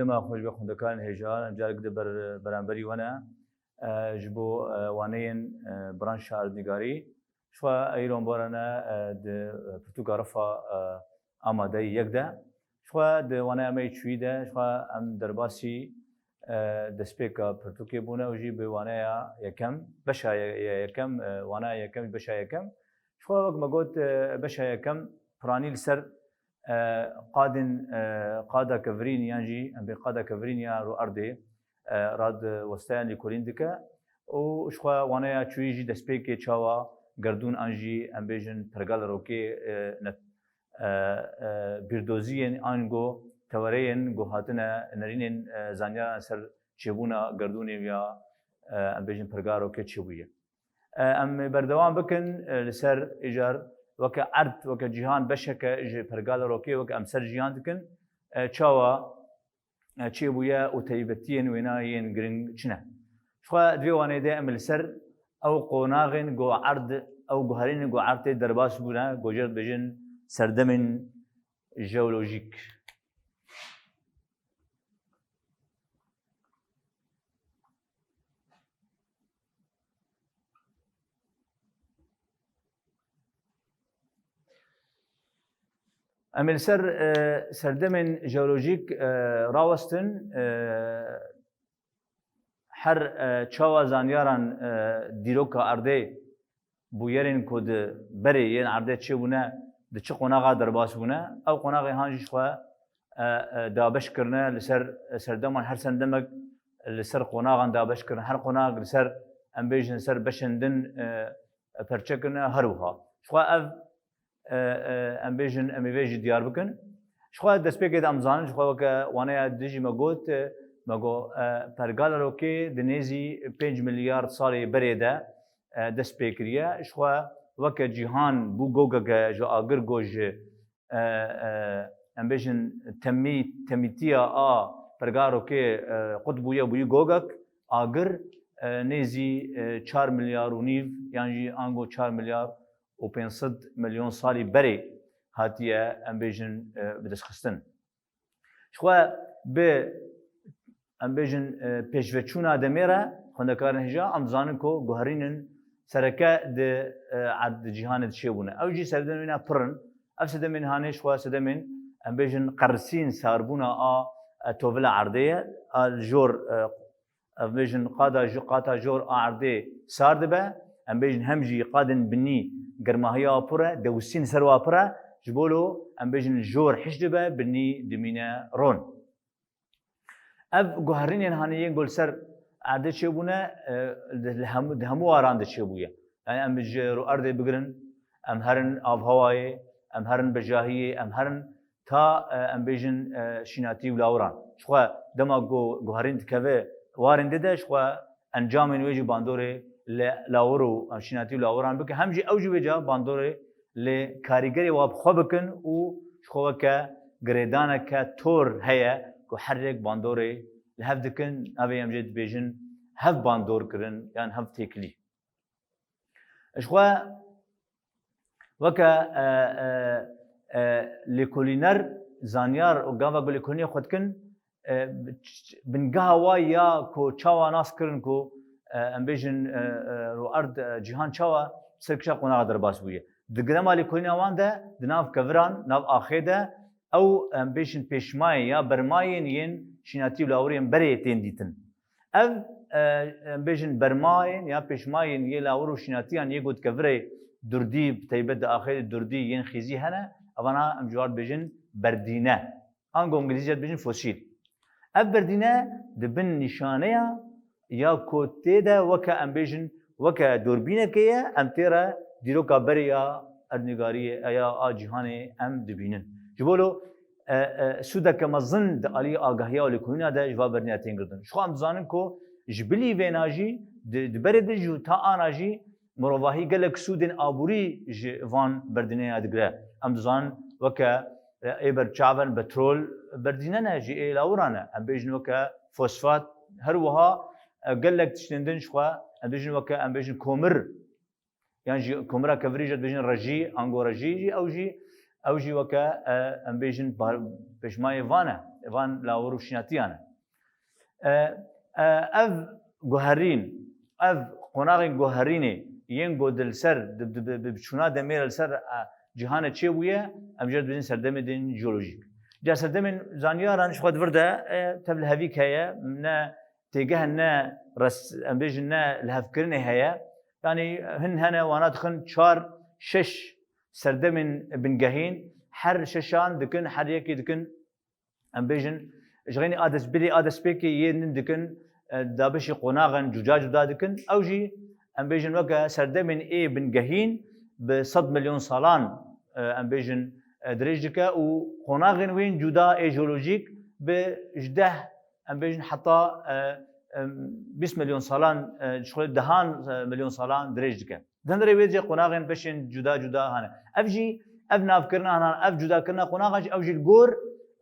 سلام خوش به خوندکان هجار جالب دبر برانبری ونه جبو وانین برانش اردنگاری شوا ایران بارنا د پرتغال رفا آماده یک ده شوا د وانه می چوی ده شوا ام درباسی دسپیکا پرتغال بونه وجی به وانه یکم بشه یکم وانه یکم بشه یکم شوا وقت مگوت بشه یکم پرانی لسر قادا كفرين يانجي ام بقادا كفرين يا رو ارضي راد وستان لكولين دكا او شخوا وانا تشويجي دسبيكي تشاوا گردون انجي ام بيجن پرگال روكي نت بيردوزين انگو تورين گو هاتنا نرين زانيا سر چبونا گردوني يا ام بيجن پرگال روكي چبويه ام بردوام بكن لسر ايجار وك عرض وك جهان بشك اجي پرگال روكي وك امسر جهان دكن چاوا چيبويا وتيبتين ويناين جرين چنا شخوا دوي وانه ده امل سر او قوناغن گو عرض او گوهرين گو عرض درباس بونا گوجر بجن سردمن جيولوجيك امل سر سردمن جيولوجيك راوستن هر چاوا زانیاران دیروکا ارده بویرین کود بری یه ارده چه بونه د چه قناغا درباس بونه او قناغی هانجش خو دابش کرنه لسر سردمان هر سندمک لسر قناغان دابش کرنه هر قناغ لسر امبیجن سر بشندن پرچکرنه هروها خو اف امبیجن امیویج دیار بکن خو دسپیکت امزان خو که وانه دیجی مگوت مگو پرگال روکی دنیزی 5 میلیارد سالی بریده دست پیکریه شوا وک جهان بو گوگا جو آگر گوج امبیشن تمیتیا پرگال روکی قطبویا بوی گوگک آگر نیزی 4 میلیارد و نیف یعنی آنگو 4 میلیارد و 500 میلیون سالی بری هاتیه امبیشن بدست خستن شوا به ام بیجن پیشوچونا دمیره خوندکارن هجا ام زانن کو گوهرینن سرکه د عد جهان دشیبونه او جی سردمنا پرن اف سدمن هانش و سدمن ام بیجن قرسین ساربونا توفلا عرضيه الجور ام بیجن قادا جور عرضي ساردبه ام بیجن همجي قادن بني گرماهيا پره دوسين سروا پره جبولو ام بیجن جور حشدبه بني دمينا رون اف گوهرین هانیه گل سر عده چه بونه همو آران چه بویه یعنی ام بجرو ارد بگرن ام هرن آب هوای ام هرن بجاهیه ام هرن تا ام بیجن شیناتی ولاوران شخوا دما گوهرین تکوه وارن دیده شخوا انجام نویجی باندوره لاورو شیناتی ولاوران بکن همجی اوجی وجا باندوره ل کاریگری واب خو بکن و شخوا که گریدانه که تور هیا كحرك باندوري لهف دكن أبي أمجد بيجن هف باندور كرن يعني هف تيكلي إشخوا وكا لكولينر زانيار وقاما بلكولينيا خدكن بنجها وايا كو تشاوا ناس كرن كو أمبيجن رو أرض جهان تشاوا سركشا قناع درباس بويه دقدما لكولينيا وانده دناف كفران ناف آخيده او امبیشن پیشمای یا برماین ین شناتی لاورین بریتین دیتن اف امبیشن برماین یا پیشماین یه لاورو شناتیان یه گود کفره دردی تایبت آخر دردی ین خیزی هنه اوانا امجوار بیشن بردینه آنگو انگلیزیت بیشن فوسیل اف بردینه دبن نشانه یا کوته ده وکا امبیشن وکا دوربینه که امتیره دیروکا بریا ارنگاریه یا جهان ام دبینن جبولو سودا كمظن دالي آگاهی ولی کنینا ده جواب برنیا تینگردن. شو هم زانن کو جبلی وناجی دبرد جو تا آناجی مروایی گلک سودن آبوری جوان بردنیا ادگره. هم زان وکه ایبر چاون بترول بردنیا نه جی ایلاورانه. هم بیشن وکه فسفات هر وها گلک تشتندن شوا. هم بیشن وکه هم بیشن کومر يعني كومرا كفريجت بيجن رجي انغو رجي اوجي وكا ام بيجن بشماي فانا وان لاوروشياتيانا اف جوهرين اف قناغ جوهريني ينجو دل سر بشونا دمير السر جهان تشويه ام جد بين سردم دين جيولوجيك جا سردم زانياران شخد ورده تبل هذيك هي من تيجه نا رس ام بيجنا الهفكرني هي يعني هنا وانا دخن شار شش سردم بن جهين حر ششان دكن حر يكي دكن ام بيجن جغيني ادس بلي ادس بيكي ين دكن دابشي قناغن جوجاج دادكن اوجي ام بيجن وكا سردمن اي بن جهين بصد مليون صالان ام بيجن دريجكا وقناغن وين جودا اي جيولوجيك بجده ام بيجن حتى 20 مليون صالان شغل دهان مليون صالان دريجكا دندري ويجي قناغن بشن جودا هنا افجي ابنا فكرنا هنا اف جودا كنا قناغن اوجي الجور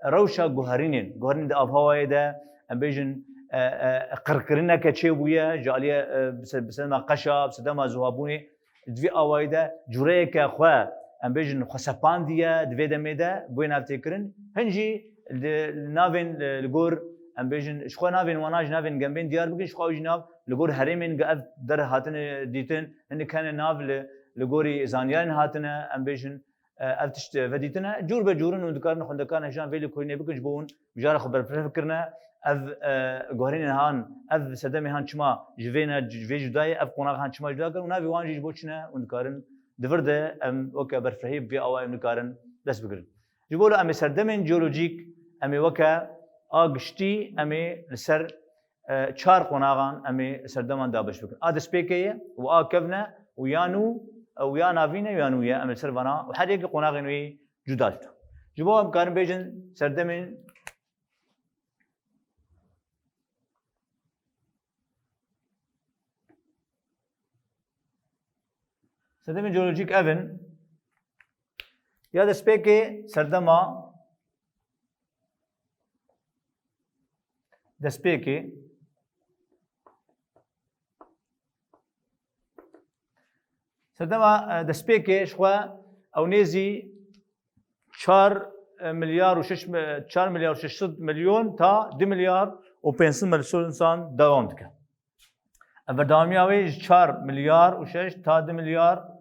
روشا جوهرين ده افهواي ده ام بيجن قرقرنا كتشيبويا جاليه بسما قشا بسدما زوابوني دفي اوايدا جوريكا خوا ام بيجن خسبانديا دفي دميدا بوين افتكرن هنجي نافين الجور ام بيجن شخوا نافين وناج نافين جنبين ديار بكن شخوا جناب الجور هريمن قف در هاتن ديتن ان كان ناف الجوري زانيان هاتنا ام بيجن افتشت فديتنا جور بجورن وذكرنا خندكان هشام فيلي كويني بكن جبون بجار خبر فكرنا اف جوهرين هان اف سدمي هان شما جفينا جفي جداي اف قناغ هان شما جدا كن نافي وانجي بوچنا ونكارن دفرده ام وكا برفرهيب في اوای نكارن دس بگرن جبولو ام سردمن جيولوجيك ام وكا اگشتي ام لسر چار قناغان ام سردمان دابش بگرن ادس بيكيه وا كفنا ويانو او يا نافينا يانو يا ام سرفانا وحديق قناغن وي جدا جبو ام كارن بيجن سردمن سردم جيولوجيك ايفن يا دسبيكي سردما دسبيكي سردما دسبيكي شخوا او نيزي 4 مليار و6 4 مليار و600 مليون تا 2 مليار و500 مليون انسان دوام دكه افردامياوي 4 مليار و6 تا 2 مليار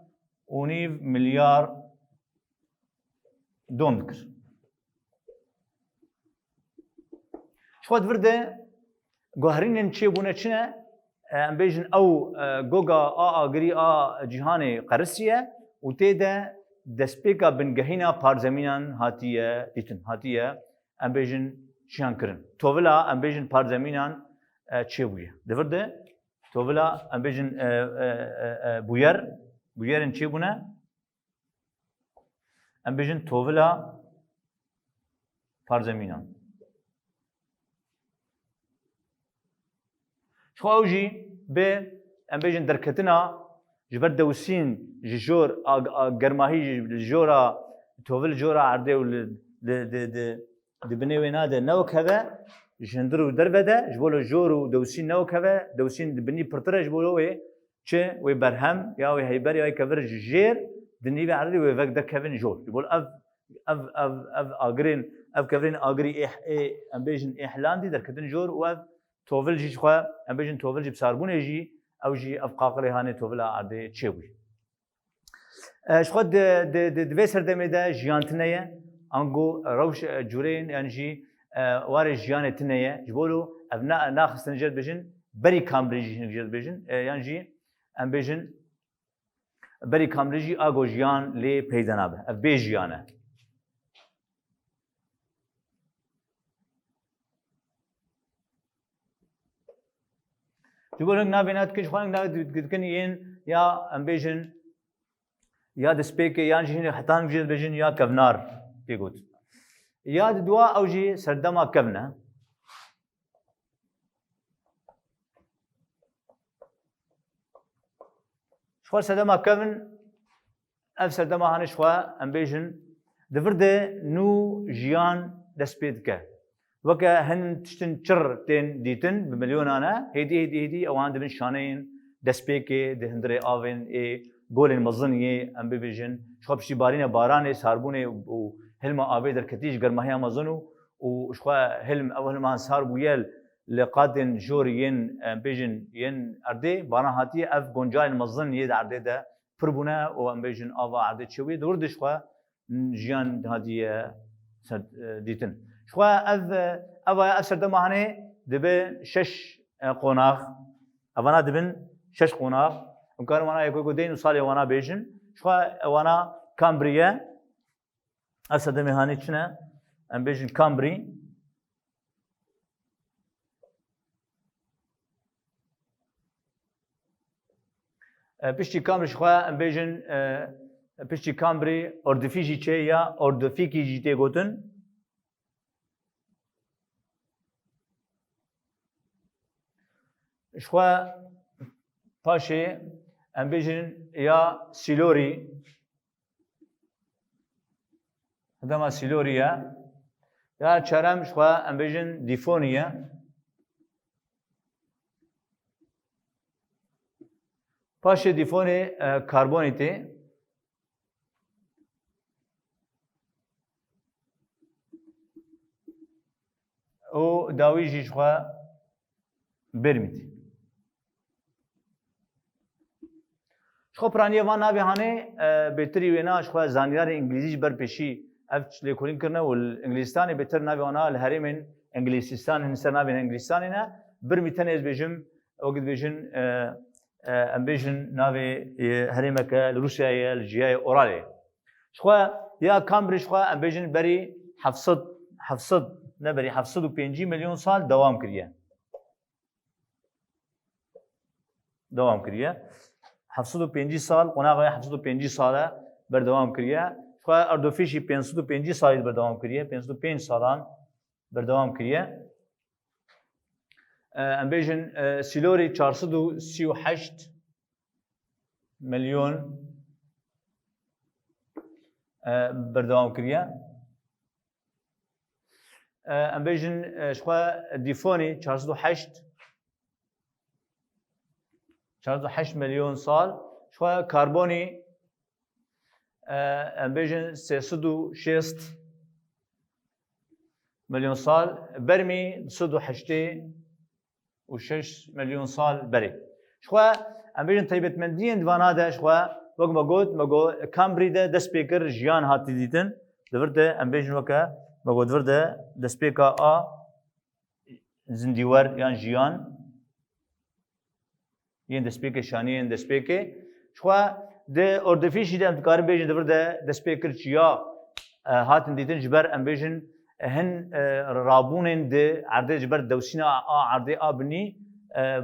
ونيف مليار دون ذكر شو فرده جوهرين نشي بونا شنا ام بيجن او جوجا اغري جهاني قرسيه وتيدا دسبيكا بن جهينا بار زمينان هاتيه ديتن هاتيه ام بيجن شان كرن توفلا ام بيجن بار زمينان تشيبويه دفرده توفلا ام بيجن بويرن چی بونه؟ ام بیشن توولا پارزمینان. شو اوجی به ام بیشن درکتنا جبر دوسین جور گرماهی جورا توول جورا عرده ول د بنوینا ده نو کبه جندرو دربده جبولو جورو دوسین نو کبه دوسین د بنی پرتره جبولو چه وی برهم یا وی هیبر یا کفر جیر دنیوی عرضی وی وقت کفن جور يقول اف اگرین اف کفرین اگری ام بیشن احلاندی در کتن جور و اف توفل جی خو ام بیشن توفل جی بساربونه جی او جی اف قاقلی هانه توفل عرضی چوی شخو د وسر دمده جیانتنه انگو روش جورین یعنی جی وار جیانتنه جبولو ابنا ناخستن جد بیشن بری کامبریج جد بیشن یعنی جی ام بیشن بری کامریجی آگو جیان لی پیدا به اف بی جیانه جبولنگ نابینات کش خانگ نابینات کنی این یا ام بیشن یا دسپیک یا جهنی حتان جد بیشن یا کفنار بیگود یا دوا اوجی سردما کفنه شوار سردما كفن اف سردما هاني شوا ام بيجن دفرده نو جيان دسبيدكه وكا هن تشتن تشر تين ديتن بمليون انا هيدي اوان دبن شانين دسبيكي دهندري اوين اي جولين مزنيه ام بيجن شوب شي بارينا باراني ساربونه وهلما ابي در كتيج گرماهيا مزنو وشخوا هلم أول ما صار بويل لقادن جور ين بيجن ين أردي بانا هاتي أف جونجاي المظن يد أردي ده فربنا وأم بيجن أوا أردي شوي دور شخوا جيان هذه ديتن شخوا أوا أسر ده مهني دبي شش قناغ أوانا دبن شش قناغ وكان وانا يقول دين وصالي وانا بيجن شخوا وانا كامبريا أسر ده مهني شنا أم بيجن كامبري پشتی کامری شخوا ام بیجن پشتی کامری اردفیجی چه یا اردفیکی جیته گوتن شخوا پاشه ام بیجن یا سیلوری هدما سیلوریا یا چرم شخوا ام بیجن دیفونیا پاشه دیفون کربونیتی او داوی جیشخوا برمیتی شخوا پرانیه وان نابی هانه بهتری وینا شخوا زانیار انگلیزی بر پیشی اف لیکولین کرنه و الانگلیستانی بهتر نابی وانا الهریمن انگلیسیستان هنسر نابی انگلیستانی نه برمیتن از بیجم وقت بیجن امبيجن نافي هريمك روسيا الجياي اورالي شخوا يا كامبري شخوا امبيجن بري حفصد نبري حفصد 5 مليون سال دوام كريا حفصد 5 سال قناغه حفصد 5 ساله بر دوام كريا شخوا اردوفيشي 505 سال بر دوام كريا 505 سالان بر دوام كريا امبيجن سيلوري 438 مليون بردوام كريا امبيجن شخوا ديفوني 408 مليون سال شخوا كربوني امبيجن 306 مليون سال برمي 6 مليون سال بري شخوا ام بيجن طيبت مندين دوانا ده شخوا وقت ماگو كامبري ده دسبيكر جيان هاتي ديتن دورده ام بيجن وكا ماگو دورده دسبيكا زنديور يعني جيان ين دسبيكر شانين دسبيكر شخوا ده اردفيشي ده امتكارن بيجن دورده دسبيكر جيا هاتن ديتن جبر ام بيجن هن رابونين دي عرضي جبر دوسينا عرضي بني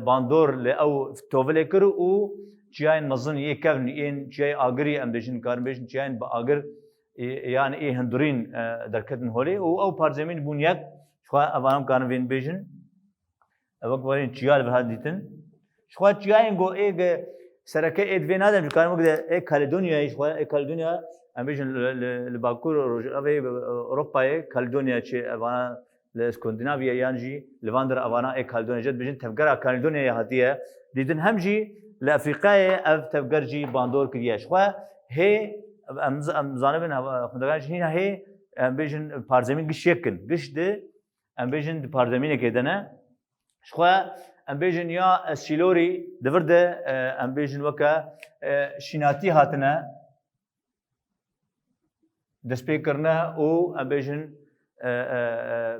باندور لأو توفلكر و جاين مظن يكفن ين جاي آجري ام بيجن كارن بيجن جاين بآجر يعني ايه هندورين دركتن هولي او بارزمين بنياك شخوا اوانم كارن بين بيجن وقت ورين جيال بهاد ديتن شخوا جاين جو ايه سركه ادوين هذا كارن مقدر ايه كاليدونيا شخوا ايه كاليدونيا ام بيجن لباكور اوروبا كاليدونيا شي اوانا لاسكندنافيا يانجي لفاندر اوانا اي كاليدونيا جد بيجن تفكر كاليدونيا هاتيه ديدن همجي لافريقيا اف تفكرجي باندور كريا شخوا هي ام زانبن خندگانش هي ام بيجن بارزمين گشيكن گش ده ام بيجن بارزمين كدنه شخوا ام بيجن يا سيلوري دورده ام بيجن وكا شيناتي هاتنه دسپیکرنه او امبیجن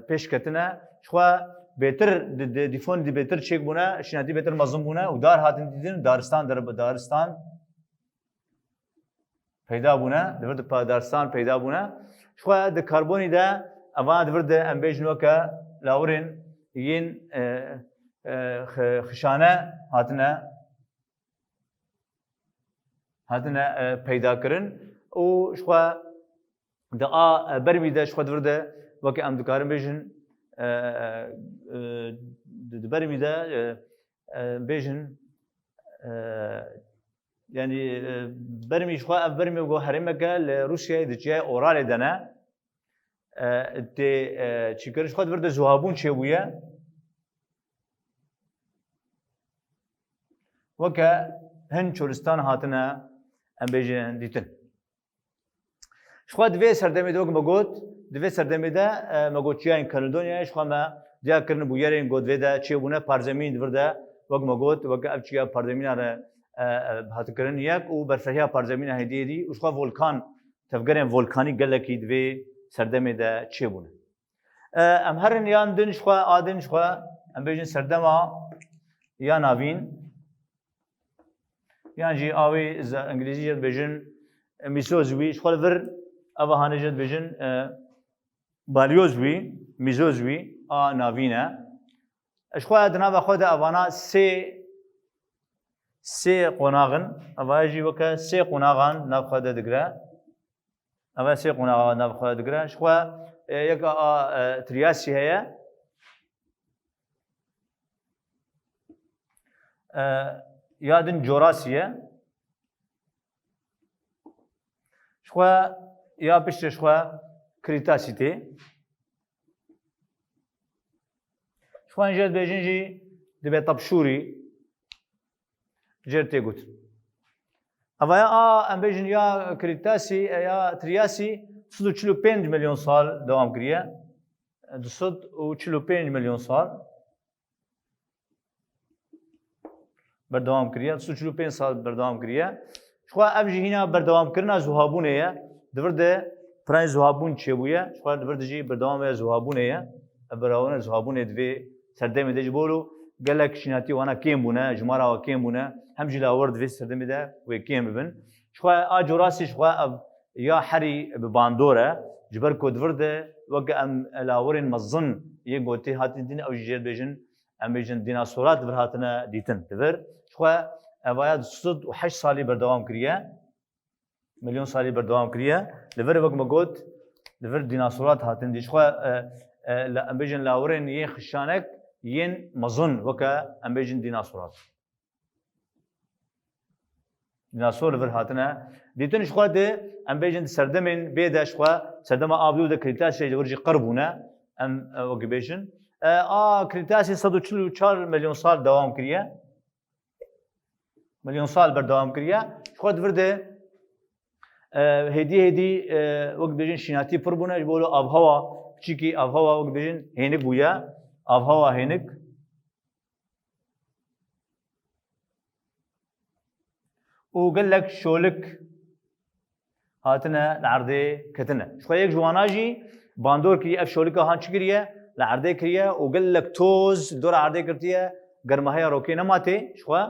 پیشکتنه شخوا بهتر دیفون دی بهتر چیک بونه شناتی بهتر مظلوم بونه و دار هاتن دیدن دارستان دارستان پیدا بونه دورد دارستان پیدا بونه شخوا د کاربونی ده اوان دورد امبیجن وکا لاورین ین خشانه هاتنه پیدا کرن او شخوا ده برمی ده شخود ورده وقتی ام دکارم بیشن برمی ده بیشن يعني برمي شخوا برمي وجو هرمكا لروسيا دجاي اورال دنا تي تشكر شخوا برد زوابون شويه وكا هن شورستان هاتنا ام بيجن ديتن شخوا دوی سردمی دوگ مگوت دوی سردمی ده مگوتچیا این کلدونیا شخوا ما دیا کرن بویره این گود ویده چی بونه پارزمین ورده وگ مگوت وگ ابچیا پارزمین آره هات کرن یک و برفهیا پارزمین هدیه دی و شخوا ولکان تفکرین ولکانی گلکی دوی سردمی ده چی بونه ام هرن یان دن شخوا آدن شخوا ام بیشن سردما یا ناوین یان جی آوی انگلیسی جد بیشن میسوزوی شخوا ور اوهانه جد بیشن بالیوزوی میزوزوی ناوینه شخوا دنا بخواد اوانا سه قناغن اواجی وکه سه قناغان نبخواد دگره اوا سه قناغان نبخواد دگره شخوا یک تریاسی هیا یادن جوراسیه شخوا یا پشت شخوا کریتاسیته شخوا اینجا بیشین جی دبی طبشوری جرته گوت اویا ام بیشین یا کریتاسی یا تریاسی 145 میلیون سال دوام کریه 245 میلیون سال بردوام کریه 245 سال بردوام کریه شخوا ابجی هینا بردوام کرنا زهابونه یا دورده پرای زهابون چه بویه شخوا دورده جی بردوام زهابونه یا براونه زهابونه دوی سردمی ده جبولو گلک شناتی وانا کیم بونه جمارا و کیم بونه هم جلا ورد دوی سردمی ده و کیم ببن شخوا جراسی شخوا یا حری بباندوره جبر کود ورده وقت ام لاورین مزن یک گوته هاتین دین او جیر بیشن ام بیشن دیناسورات برهاتنا دیتن تبر شخوا اوایاد 108 سالی بردوام کریه میلیون سالی بردوام کریه لور وقت مگوت لور دیناسورات هاتن دی شخوا ام بیشن لاورین یه خشانک ین مزن وقت ام بیشن دیناسورات دیناسور لور هاتنا دیتن شخوا ده ام بیشن سردمین بیده شخوا سردم آبدو ده کریتاسی جورجی قربونه ام وقت بیشن کریتاسی 144 میلیون سال دوام کریه میلیون سال بر دوام کریه خود ورده هدی وقت بیشن شناتی پر بونه جبولو آب هوا چیکی آب هوا وقت بیشن هینک بویا آب هوا هینک وقال شولك هاتنا العرضه كتنا شويه يك جواناجي باندور كي اف شولك هان شكريه العرضه كريه وقال لك توز دور عرضه كرتيه گرماهيا روكينا ماتي شوا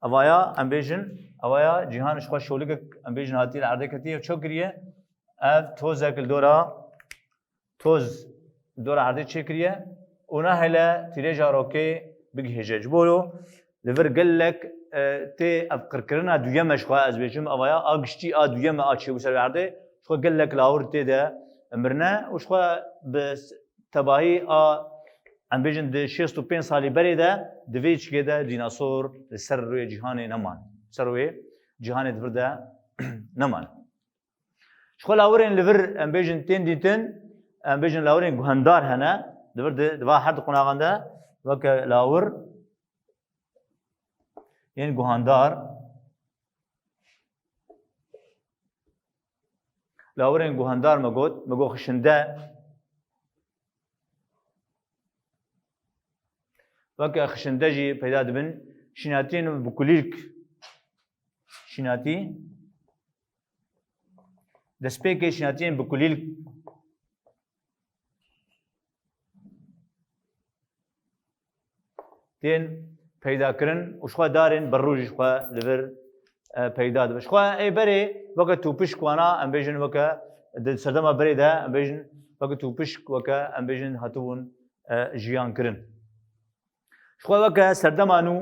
اوايا امبيجن اوايا جهان شوا شولك امبيجن هاتي العرضه كرتيه شو كريه اف توز اكل دورا توز دور عرضه شكريه ونا هلا تيريجا روكي بيجهجج بولو لفر قال لك تي افكر كرنا دويما شخوا از بيجم اوايا اغشتي دويما اتشي وسر عرضه شخوا قال لك لاور تي ده امرنا وشخوا بس تباهي ام بيجن د 65 سالي بري ده دويچ كده ديناصور سر روي جهان نمان سر روي جهان دفرده نمان شخوا لاورين لفر ام بيجن تين ديتن ام بيجن لاورين گهندار هنا دفرده دوا حد قناغنده وك لاور ين گهاندار لاورين گهاندار مگو خشنده وك خشنده جي پیدا دبن شناتين بكليك شناتي دسپيكي شناتين بكليك تين پیدا کرن وشخوا دارن بروج شخوا لبر پیدا دب شخوا ای بری وقت تو پش کوانا ام بیجن وقت سردما بری ده ام بیجن وقت تو پش وقت ام بیجن هاتون جیان کرن شخوا وقت سردما نو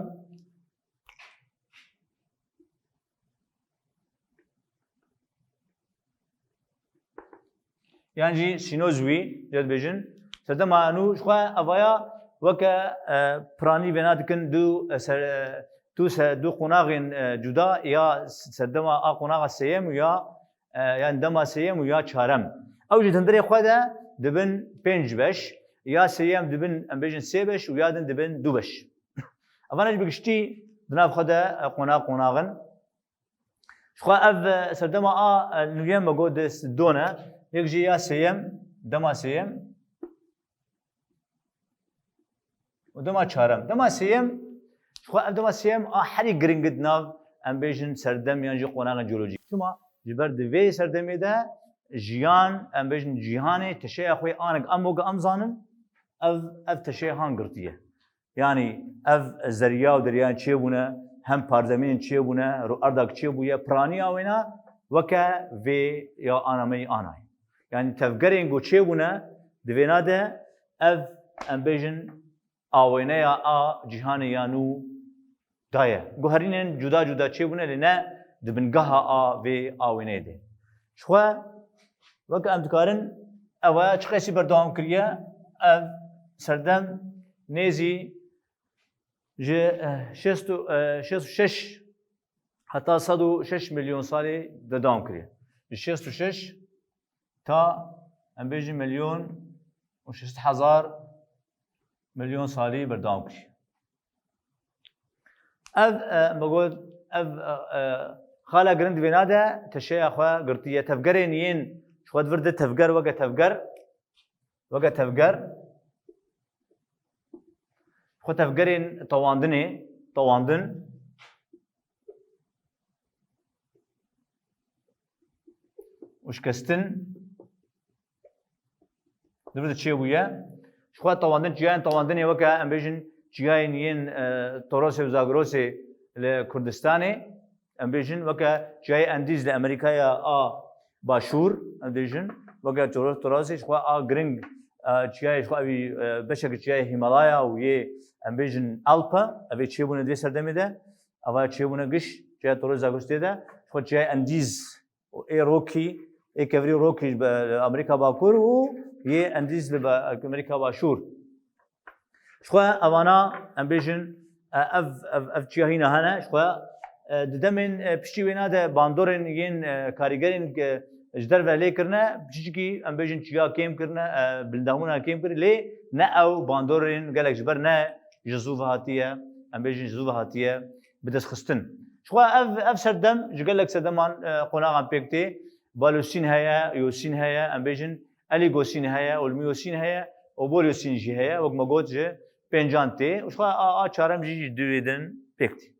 یعنی سینوزوی جد بیجن سردما نو شخوا اوایا وكا براني بيناتكن دو قناغين جدا يا سردما قناغ سيم ويا يا اندما سيم ويا چارم او جدندري خدا دبن 5 بش يا سيم دبن ام بيجن 3 بش ويا دبن 2 بش افانج بگشتي دناف خدا قناغن شخوا اف سردما نویم مگود دونه یک جیا سیم دما سیم و دما چهارم دما سیم شخوا اف دما سیم حری گرینگد ناو ام بیشن سردم یانجی قناق جیولوژی شما جبر دوی سردمی ده جیان ام بیشن جیهانی تشیع خوی آنگ اموگ امزانن اف تشیع هان گرتیه یعنی اف زریا و دریان چیه بونه هم پارزمین چیه بونه رو ارداک چیه بویه پرانی آوینا وکه وی یا آنامی آنای یعنی تفکرین گو چیه بونه دوینا ده اف ام بیشن آوینه یا جیهانی یا نو دایه گوهرینن جدا جدا چیه بونه لنه دبنگاه وی آوینه ده شخوا وقت ام دکارن اوه چقیسی بردوام کریه سردم نیزی جه 66 حتی 106 میلیون سالی دوام کریه 66 تا ام بیجی میلیون و 6,000 میلیون سالی بردوام کریه بقول خاله قرند بناده تشيء أخوة قرطية تفجرين ين شو ورد تفجر وقت تفجر خو تفجرين طواندن وش كستن ورد شيء ويا شو طواندن جاين طواندن وقت أم بيجن جاين ين طروسي وزاغروسي لكردستاني ام بیشن وقت جای اندیز لامریکا یا باشور ام بیشن وقت تراسیش خوا گرینگ جای خوا بی بشک جای هیمالایا و یه ام بیشن آلپا اوی چی بونه دی سردمی ده اوی چی بونه گش جای تروس زاگوستی ده خوا جای اندیز و ای روکی ای کبری روکی امریکا باکور و یه اندیز لامریکا باشور خوا اوانا ام بیشن اف جاهینا هنه خوا دمن پشتی وینا ده باندورن ین کاریگرین که جدر ولی کرنه پشتی کی ام بیشن چیا کیم کرنه بلندامونا کیم کرد لی نه او باندورن گلک جبر نه جزوف هاتیه ام بیشن جزوف هاتیه بدست خستن شو اف سردم جگلک سردمان قناعم پیکتی بالوسین هیا یوسین هیا ام بیشن علی گوسین هیا علمیوسین هیا و بولوسین جی هیا وقت مگود جه پنجانتی وشو چهارم جی دویدن پیکتی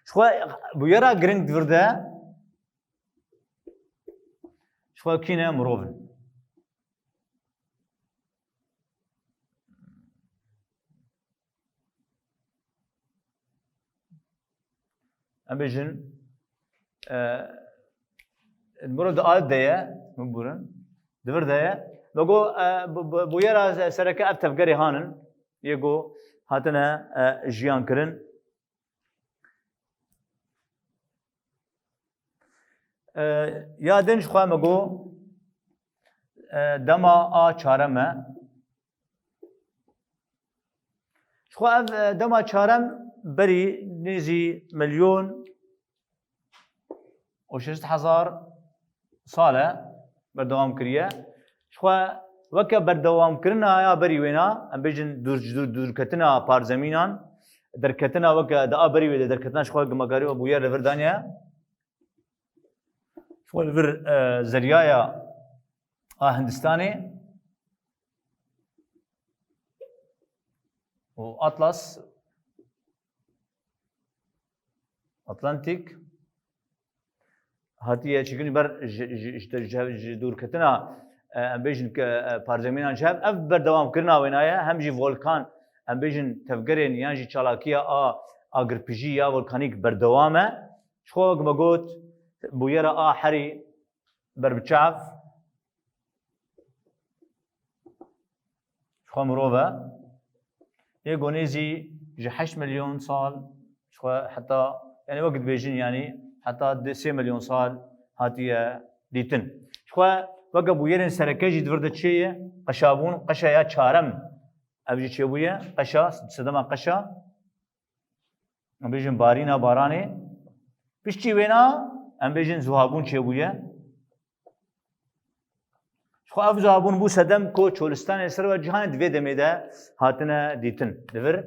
شو بويرا جرينج ورده شو كينا مروفن امبيجن المرود آل ديا مبورن دور ديا لوگو بويرا سركه افتف غري هانن يگو هاتنا جيان كرن یادنش خواه مگو دما چهارمه خواه دما چهارم بری نیزی میلیون و 6,000 ساله بردوام کریه خواه وکه بردوام کرنا یا بری وینا ام بیجن دور کتنا پار زمینان در کتنا وکه دا بری ویده در کتناش خواه گمگاری و بویر لفردانیا شو الفر زريايا هندستاني واطلس اتلانتيك هاتيه شكل بر دور كتنا ام بيجن بارزمينا شاب افبر دوام كرنا وينايا همجي فولكان ام بيجن تفكرين يانجي تشالاكيا اغربيجي يا فولكانيك بردوامه شو مقوت بويرا حري بربتشاف شو مروفا يقونيزي جي 8 مليون صال شو حتى يعني وقت بيجين يعني حتى 6 مليون صال هاتيا ديتن شو وقت بويرن سركجي دفرد شيء قشابون قشايا شارم ابجي شيبويا قشا صدما قشا بيجن بارينا باراني بيشتي وينا ام بیشن زهابون چه بوده؟ شو اف زهابون بو سدم کو چولستان اسر و جهان دوی دمیده هاتنه دیتن دور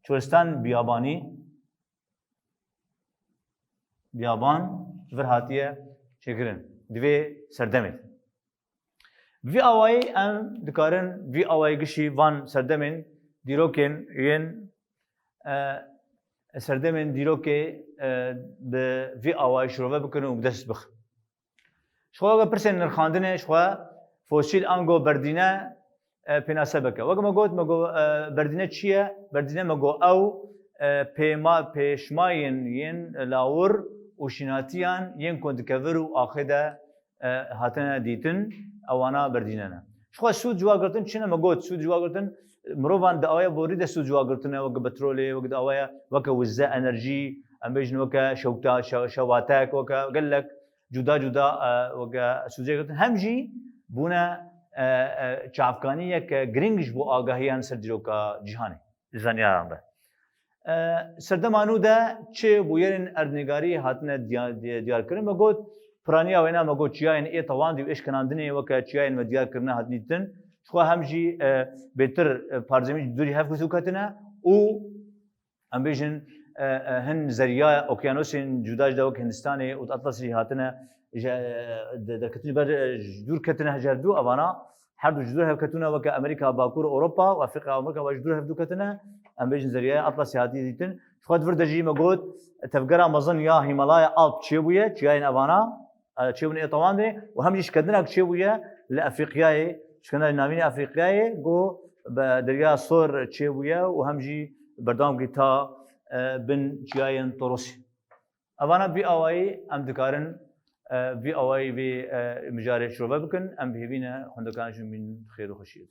چولستان بیابانی بیابان ور هاتیه چکرن دوی سردمت وی آوای ام دکارن وی آوای گشی وان سردمن دیروکن ین سردمن دیروکه به وی آوای شروع بکنه و بدست بخ شو اگه پرسن نرخاندنه شو فوسیل انگو بردینه پیناسبکه وقت ما گو بردینه چیه بردینه ما گو او پیشماین ین لاور و شناتیان ین کندکور و آخده هاتنه دیتن اوانا بردینه نه شو سود جوا گرتن چنه ما گوت سود جوا گرتن مروان دعایا بورید سود جوا گرتنه وقت بترولی وقت دعایا وقت وزع انرژی ام بیشن وقت شوتا شواتک وقت قال لك جدا جدا وقت سود جوا گرتن همجی بونا چافکانیه که گرینگش بو آگاهیان سردیروکا جهانی زنیارم به سردمانو ده چه بویرن اردنگاری هاتنه دیار کردن مگود پرانی آوینا مگود چیاین ای توان دیو اش کناندنی وکه چیاین و دیار کردن هاتنیتن شو همجی بهتر پارزمی دوری هفت کسو کتنه او ام بیشن هن زریعه اوکیانوسین جدا جدا وک هندستانی و اطلسی هاتنه در کتنی بر جدور کتنه هجر دو اوانا هر دو جدور هف کتونه وک امریکا باکور اوروبا و افریقا و امریکا و جدور هف دو کتنه ام بیشن زریعه اطلسی هاتی دیتن شو دفردجی مگود تفکر مزن یا هیمالایا آلپ چه بویه چیاین اوانا چه بنی طوان ده و همجیش کدنا چه بویه لافریقیای شكنا نامين افريقيا جو بدريا صور تشيبويا وهمجي بردام جيتا بن جاين طروسي اوانا بي اواي ام دكارن بي اواي بي مجاري شروبا بكن ام بهبينا خندكان من خير وخشيه